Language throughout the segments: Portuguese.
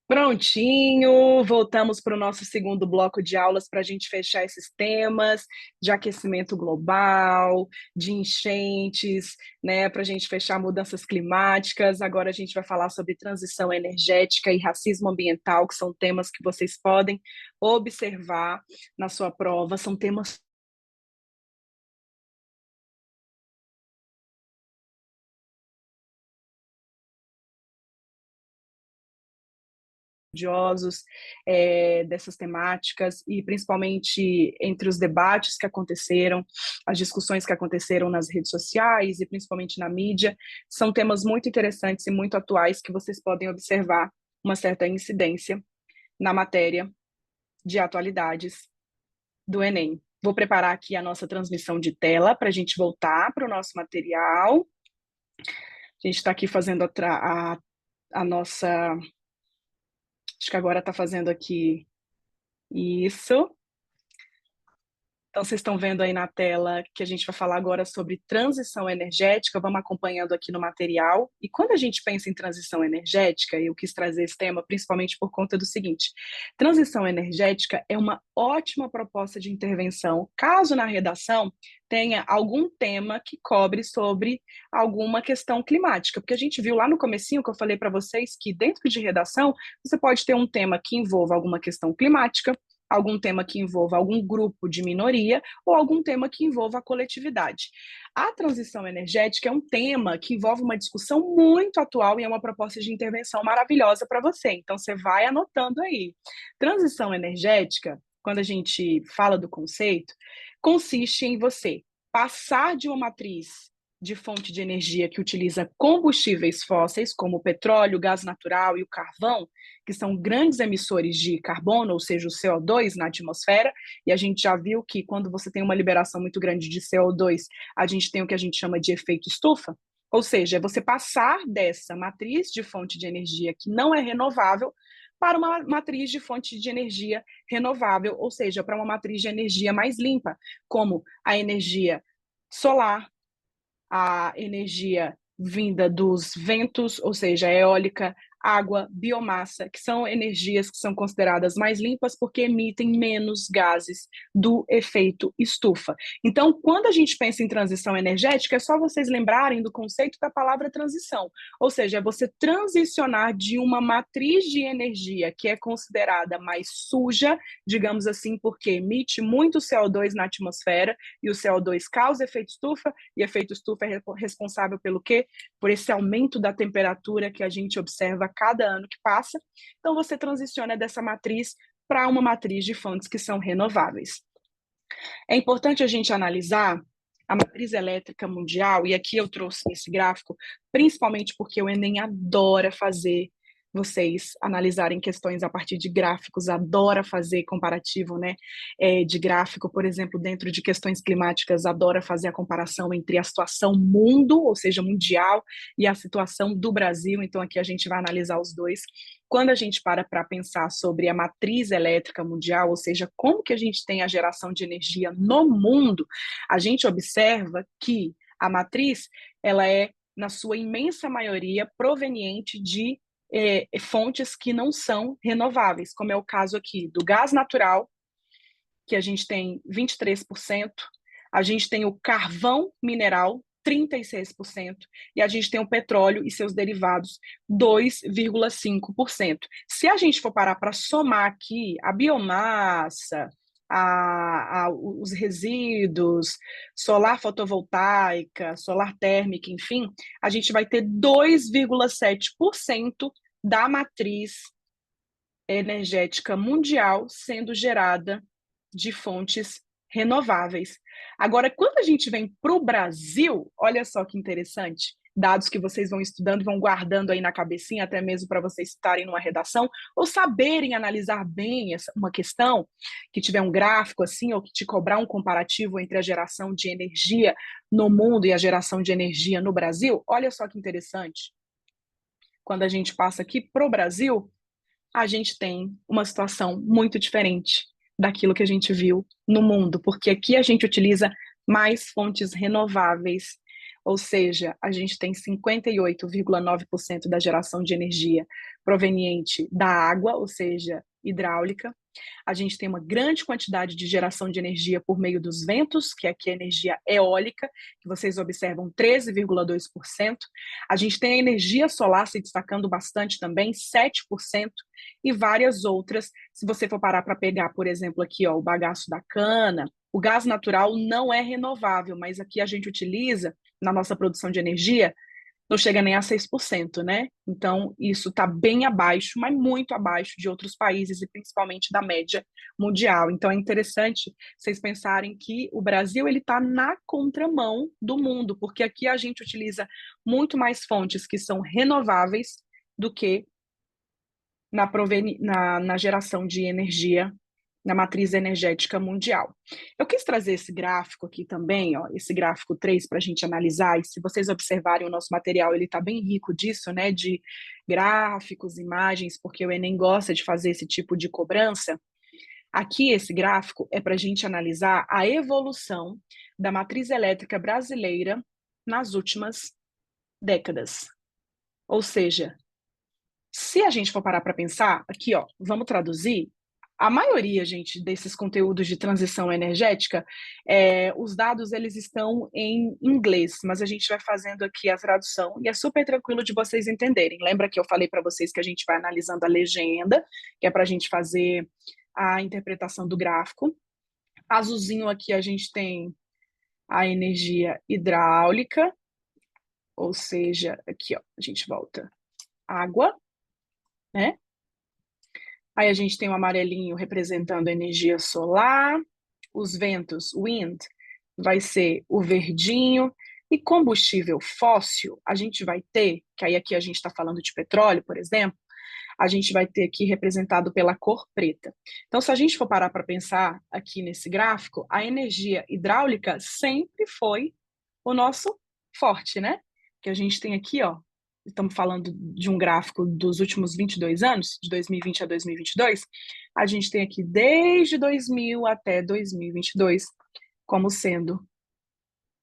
Prontinho, voltamos para o nosso segundo bloco de aulas para a gente fechar esses temas de aquecimento global, de enchentes, né? Para a gente fechar mudanças climáticas. Agora a gente vai falar sobre transição energética e racismo ambiental, que são temas que vocês podem observar na sua prova. São temas estudiosos dessas temáticas e principalmente entre os debates que aconteceram, as discussões que aconteceram nas redes sociais e principalmente na mídia, são temas muito interessantes e muito atuais que vocês podem observar uma certa incidência na matéria de atualidades do Enem. Vou preparar aqui a nossa transmissão de tela para a gente voltar para o nosso material. A gente está aqui fazendo a nossa... Acho que agora está fazendo aqui isso. Então, vocês estão vendo aí na tela que a gente vai falar agora sobre transição energética, vamos acompanhando aqui no material. E quando a gente pensa em transição energética, eu quis trazer esse tema principalmente por conta do seguinte: transição energética é uma ótima proposta de intervenção, caso na redação tenha algum tema que cobre sobre alguma questão climática, porque a gente viu lá no comecinho que eu falei para vocês que dentro de redação você pode ter um tema que envolva alguma questão climática, algum tema que envolva algum grupo de minoria ou algum tema que envolva a coletividade. A transição energética é um tema que envolve uma discussão muito atual e é uma proposta de intervenção maravilhosa para você. Então, você vai anotando aí. Transição energética, quando a gente fala do conceito, consiste em você passar de uma matriz de fonte de energia que utiliza combustíveis fósseis, como o petróleo, o gás natural e o carvão, que são grandes emissores de carbono, ou seja, o CO2 na atmosfera, e a gente já viu que quando você tem uma liberação muito grande de CO2, a gente tem o que a gente chama de efeito estufa, ou seja, é você passar dessa matriz de fonte de energia que não é renovável para uma matriz de fonte de energia renovável, ou seja, para uma matriz de energia mais limpa, como a energia solar, a energia vinda dos ventos, ou seja, eólica, água, biomassa, que são energias que são consideradas mais limpas porque emitem menos gases do efeito estufa. Então, quando a gente pensa em transição energética, é só vocês lembrarem do conceito da palavra transição, ou seja, é você transicionar de uma matriz de energia que é considerada mais suja, digamos assim, porque emite muito CO2 na atmosfera e o CO2 causa efeito estufa, e efeito estufa é responsável pelo quê? Por esse aumento da temperatura que a gente observa a cada ano que passa. Então, você transiciona dessa matriz para uma matriz de fontes que são renováveis. É importante a gente analisar a matriz elétrica mundial, e aqui eu trouxe esse gráfico, principalmente porque o Enem adora fazer vocês analisarem questões a partir de gráficos, adora fazer comparativo, né, de gráfico, por exemplo, dentro de questões climáticas, adora fazer a comparação entre a situação mundo, ou seja, mundial, e a situação do Brasil, então aqui a gente vai analisar os dois. Quando a gente para pensar sobre a matriz elétrica mundial, ou seja, como que a gente tem a geração de energia no mundo, a gente observa que a matriz, ela é, na sua imensa maioria, proveniente de fontes que não são renováveis, como é o caso aqui do gás natural, que a gente tem 23%, a gente tem o carvão mineral, 36%, e a gente tem o petróleo e seus derivados, 2,5%. Se a gente for parar para somar aqui a biomassa, os resíduos, solar fotovoltaica, solar térmica, enfim, a gente vai ter 2,7% da matriz energética mundial sendo gerada de fontes renováveis. Agora, quando a gente vem para o Brasil, olha só que interessante, dados que vocês vão estudando, vão guardando aí na cabecinha, até mesmo para vocês citarem numa redação, ou saberem analisar bem uma questão, que tiver um gráfico assim, ou que te cobrar um comparativo entre a geração de energia no mundo e a geração de energia no Brasil, olha só que interessante. Quando a gente passa aqui para o Brasil, a gente tem uma situação muito diferente daquilo que a gente viu no mundo, porque aqui a gente utiliza mais fontes renováveis, ou seja, a gente tem 58,9% da geração de energia proveniente da água, ou seja, hidráulica. A gente tem uma grande quantidade de geração de energia por meio dos ventos, que aqui é energia eólica, que vocês observam 13,2%. A gente tem a energia solar se destacando bastante também, 7%, e várias outras. Se você for parar para pegar, por exemplo, aqui ó, o bagaço da cana, o gás natural não é renovável, mas aqui a gente utiliza, na nossa produção de energia, não chega nem a 6%, né? Então, isso está bem abaixo, mas muito abaixo de outros países e principalmente da média mundial. Então, é interessante vocês pensarem que o Brasil ele está na contramão do mundo, porque aqui a gente utiliza muito mais fontes que são renováveis do que na geração de energia na matriz energética mundial. Eu quis trazer esse gráfico aqui também, ó, esse gráfico 3 para a gente analisar, e se vocês observarem o nosso material, ele está bem rico disso, né, de gráficos, imagens, porque o Enem gosta de fazer esse tipo de cobrança. Aqui, esse gráfico é para a gente analisar a evolução da matriz elétrica brasileira nas últimas décadas. Ou seja, se a gente for parar para pensar, aqui, ó, vamos traduzir, a maioria, gente, desses conteúdos de transição energética, os dados eles estão em inglês, mas a gente vai fazendo aqui a tradução e é super tranquilo de vocês entenderem. Lembra que eu falei para vocês que a gente vai analisando a legenda, que é para a gente fazer a interpretação do gráfico. Azulzinho aqui a gente tem a energia hidráulica, ou seja, aqui ó, a gente volta água, né? Aí a gente tem o amarelinho representando a energia solar, os ventos, wind, vai ser o verdinho, e combustível fóssil, a gente vai ter, que aí aqui a gente está falando de petróleo, por exemplo, a gente vai ter aqui representado pela cor preta. Então, se a gente for parar para pensar aqui nesse gráfico, a energia hidráulica sempre foi o nosso forte, né? Que a gente tem aqui, ó, estamos falando de um gráfico dos últimos 22 anos, de 2020 a 2022, a gente tem aqui desde 2000 até 2022 como sendo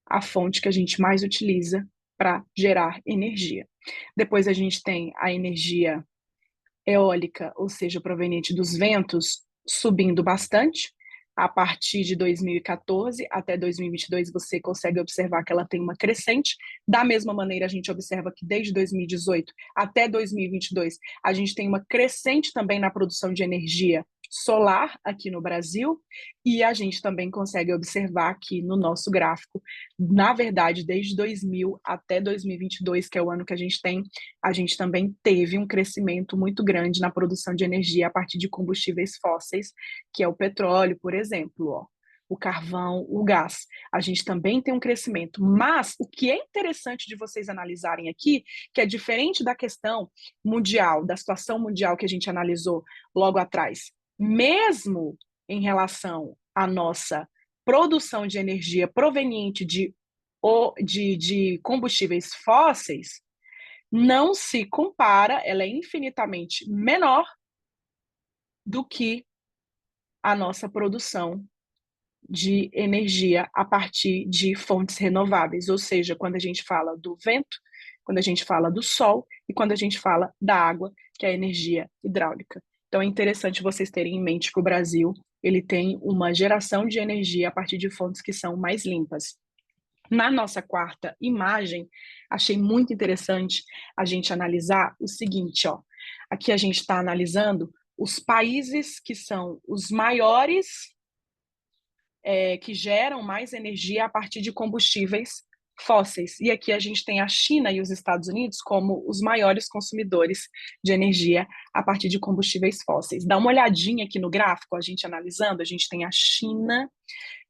a fonte que a gente mais utiliza para gerar energia. Depois a gente tem a energia eólica, ou seja, proveniente dos ventos, subindo bastante. A partir de 2014 até 2022, você consegue observar que ela tem uma crescente. Da mesma maneira, a gente observa que desde 2018 até 2022, a gente tem uma crescente também na produção de energia solar aqui no Brasil, e a gente também consegue observar aqui no nosso gráfico, na verdade, desde 2000 até 2022, que é o ano que a gente também teve um crescimento muito grande na produção de energia a partir de combustíveis fósseis, que é o petróleo, por exemplo, ó, o carvão, o gás. A gente também tem um crescimento, mas o que é interessante de vocês analisarem aqui, que é diferente da questão mundial, da situação mundial que a gente analisou logo atrás, mesmo em relação à nossa produção de energia proveniente de combustíveis fósseis, não se compara, ela é infinitamente menor do que a nossa produção de energia a partir de fontes renováveis, ou seja, quando a gente fala do vento, quando a gente fala do sol e quando a gente fala da água, que é a energia hidráulica. Então é interessante vocês terem em mente que o Brasil ele tem uma geração de energia a partir de fontes que são mais limpas. Na nossa quarta imagem, achei muito interessante a gente analisar o seguinte, ó. Aqui a gente está analisando os países que são os maiores, que geram mais energia a partir de combustíveis fósseis. E aqui a gente tem a China e os Estados Unidos como os maiores consumidores de energia a partir de combustíveis fósseis. Dá uma olhadinha aqui no gráfico, a gente analisando, a gente tem a China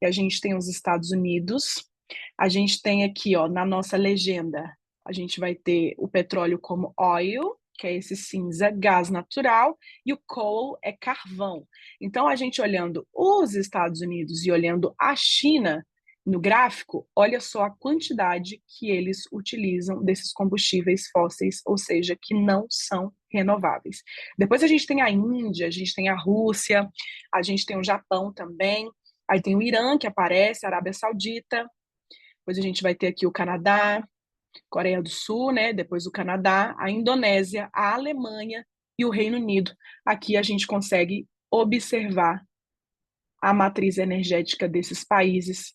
e a gente tem os Estados Unidos. A gente tem aqui, ó, na nossa legenda, a gente vai ter o petróleo como oil, que é esse cinza, gás natural, e o coal é carvão. Então, a gente olhando os Estados Unidos e olhando a China no gráfico, olha só a quantidade que eles utilizam desses combustíveis fósseis, ou seja, que não são renováveis. Depois a gente tem a Índia, a gente tem a Rússia, a gente tem o Japão também, aí tem o Irã que aparece, a Arábia Saudita, depois a gente vai ter aqui o Canadá, Coreia do Sul, né? Depois o Canadá, a Indonésia, a Alemanha e o Reino Unido. Aqui a gente consegue observar a matriz energética desses países,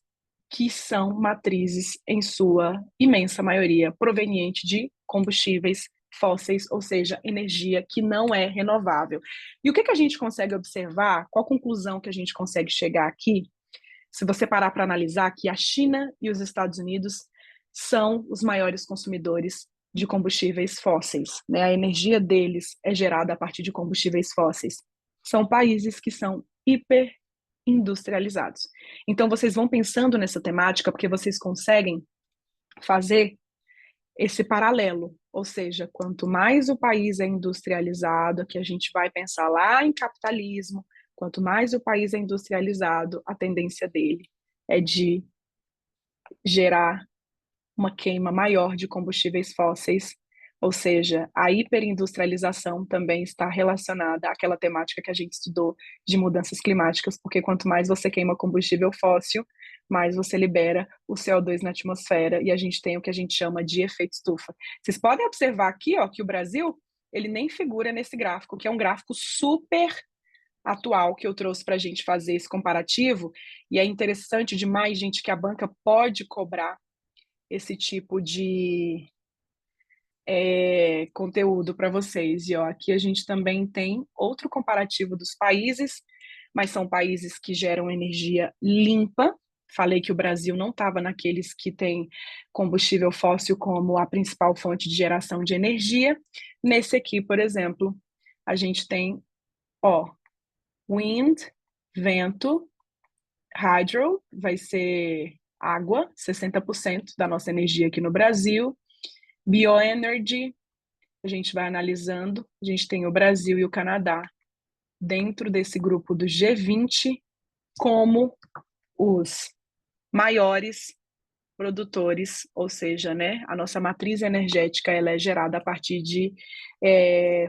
que são matrizes, em sua imensa maioria, proveniente de combustíveis fósseis, ou seja, energia que não é renovável. E o que a gente consegue observar? Qual a conclusão que a gente consegue chegar aqui? Se você parar para analisar que a China e os Estados Unidos são os maiores consumidores de combustíveis fósseis, né? A energia deles é gerada a partir de combustíveis fósseis. São países que são hiper industrializados. Então, vocês vão pensando nessa temática porque vocês conseguem fazer esse paralelo, ou seja, quanto mais o país é industrializado, que a gente vai pensar lá em capitalismo, quanto mais o país é industrializado, a tendência dele é de gerar uma queima maior de combustíveis fósseis, ou seja, a hiperindustrialização também está relacionada àquela temática que a gente estudou de mudanças climáticas, porque quanto mais você queima combustível fóssil, mais você libera o CO2 na atmosfera e a gente tem o que a gente chama de efeito estufa. Vocês podem observar aqui, ó, que o Brasil, ele nem figura nesse gráfico, que é um gráfico super atual que eu trouxe para a gente fazer esse comparativo, e é interessante demais, gente, que a banca pode cobrar esse tipo de conteúdo para vocês. E ó, aqui a gente também tem outro comparativo dos países, mas são países que geram energia limpa. Falei que o Brasil não estava naqueles que têm combustível fóssil como a principal fonte de geração de energia. Nesse aqui, por exemplo, a gente tem, ó, wind, vento, hydro, vai ser água, 60% da nossa energia aqui no Brasil. Bioenergy, a gente vai analisando, a gente tem o Brasil e o Canadá dentro desse grupo do G20 como os maiores produtores, ou seja, né, a nossa matriz energética ela é gerada a partir de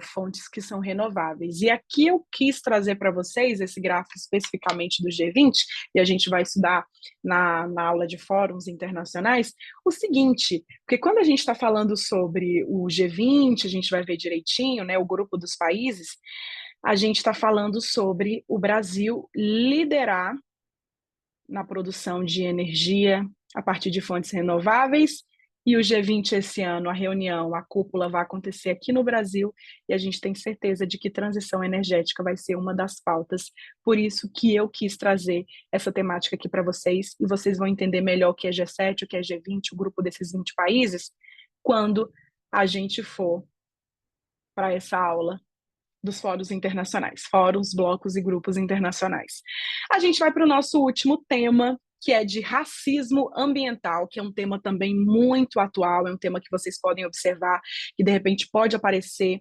fontes que são renováveis. E aqui eu quis trazer para vocês esse gráfico especificamente do G20, e a gente vai estudar na aula de fóruns internacionais, o seguinte, porque quando a gente está falando sobre o G20, a gente vai ver direitinho, né, o grupo dos países, a gente está falando sobre o Brasil liderar na produção de energia a partir de fontes renováveis, e o G20 esse ano, a reunião, a cúpula vai acontecer aqui no Brasil, e a gente tem certeza de que transição energética vai ser uma das pautas, por isso que eu quis trazer essa temática aqui para vocês, e vocês vão entender melhor o que é G7, o que é G20, o grupo desses 20 países, quando a gente for para essa aula dos fóruns internacionais, fóruns, blocos e grupos internacionais. A gente vai para o nosso último tema, que é de racismo ambiental, que é um tema também muito atual, é um tema que vocês podem observar, que de repente pode aparecer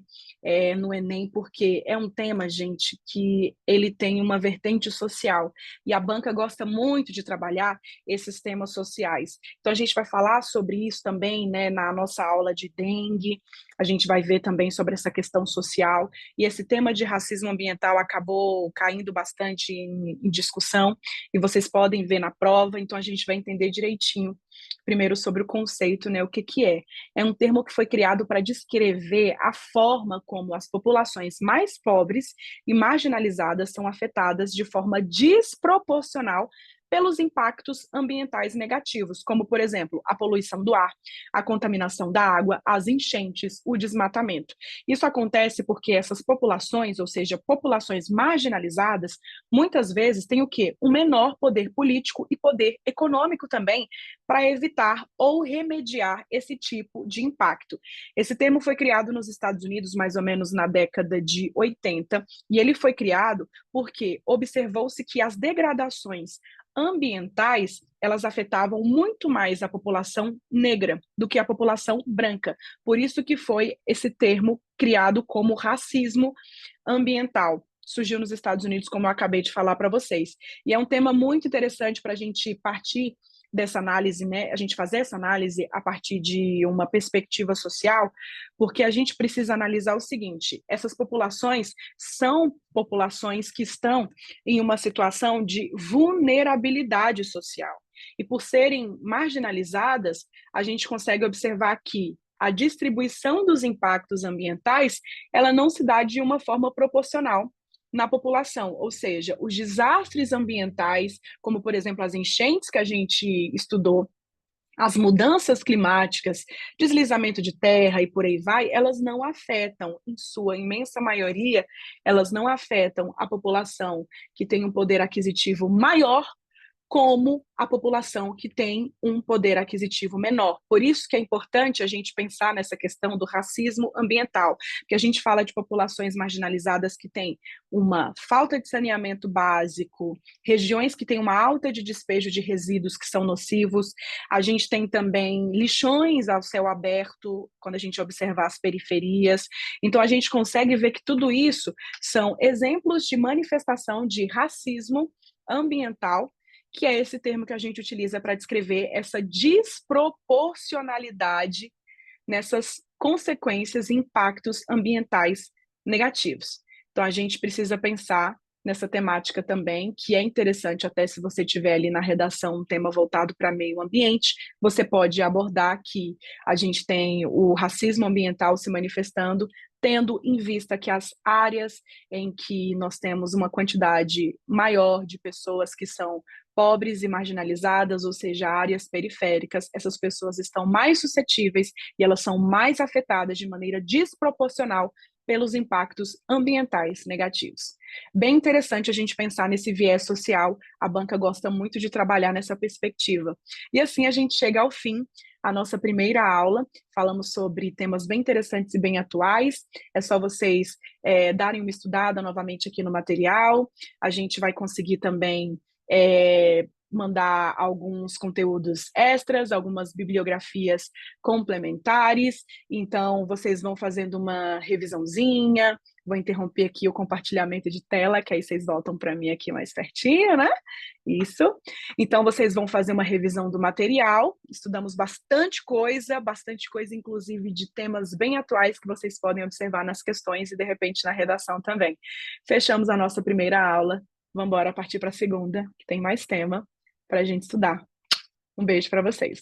no Enem, porque é um tema, gente, que ele tem uma vertente social, e a banca gosta muito de trabalhar esses temas sociais. Então a gente vai falar sobre isso também, né, na nossa aula de dengue, a gente vai ver também sobre essa questão social, e esse tema de racismo ambiental acabou caindo bastante em discussão, e vocês podem ver na prova, então a gente vai entender direitinho, primeiro sobre o conceito, né, o que que é. É um termo que foi criado para descrever a forma como as populações mais pobres e marginalizadas são afetadas de forma desproporcional pelos impactos ambientais negativos, como, por exemplo, a poluição do ar, a contaminação da água, as enchentes, o desmatamento. Isso acontece porque essas populações, ou seja, populações marginalizadas, muitas vezes têm o quê? Um menor poder político e poder econômico também para evitar ou remediar esse tipo de impacto. Esse termo foi criado nos Estados Unidos mais ou menos na década de 80, e ele foi criado porque observou-se que as degradações ambientais, elas afetavam muito mais a população negra do que a população branca. Por isso que foi esse termo criado como racismo ambiental. Surgiu nos Estados Unidos, como eu acabei de falar para vocês. E é um tema muito interessante para a gente partir dessa análise, né? A gente fazer essa análise a partir de uma perspectiva social, porque a gente precisa analisar o seguinte: essas populações são populações que estão em uma situação de vulnerabilidade social. E por serem marginalizadas, a gente consegue observar que a distribuição dos impactos ambientais, ela não se dá de uma forma proporcional na população, ou seja, os desastres ambientais, como por exemplo as enchentes que a gente estudou, as mudanças climáticas, deslizamento de terra e por aí vai, elas não afetam, em sua imensa maioria, elas não afetam a população que tem um poder aquisitivo maior como a população que tem um poder aquisitivo menor. Por isso que é importante a gente pensar nessa questão do racismo ambiental, que a gente fala de populações marginalizadas que têm uma falta de saneamento básico, regiões que têm uma alta de despejo de resíduos que são nocivos, a gente tem também lixões ao céu aberto, quando a gente observar as periferias. Então, a gente consegue ver que tudo isso são exemplos de manifestação de racismo ambiental, que é esse termo que a gente utiliza para descrever essa desproporcionalidade nessas consequências e impactos ambientais negativos. Então, a gente precisa pensar nessa temática também, que é interessante até se você tiver ali na redação um tema voltado para meio ambiente, você pode abordar que a gente tem o racismo ambiental se manifestando, tendo em vista que as áreas em que nós temos uma quantidade maior de pessoas que são pobres e marginalizadas, ou seja, áreas periféricas, essas pessoas estão mais suscetíveis e elas são mais afetadas de maneira desproporcional pelos impactos ambientais negativos. Bem interessante a gente pensar nesse viés social, a banca gosta muito de trabalhar nessa perspectiva. E assim a gente chega ao fim a nossa primeira aula, falamos sobre temas bem interessantes e bem atuais, é só vocês darem uma estudada novamente aqui no material, a gente vai conseguir também mandar alguns conteúdos extras, algumas bibliografias complementares, então vocês vão fazendo uma revisãozinha, vou interromper aqui o compartilhamento de tela, que aí vocês voltam para mim aqui mais pertinho, né? Isso. Então, vocês vão fazer uma revisão do material, estudamos bastante coisa inclusive de temas bem atuais que vocês podem observar nas questões e, de repente, na redação também. Fechamos a nossa primeira aula, vamos embora partir para a segunda, que tem mais tema para a gente estudar. Um beijo para vocês.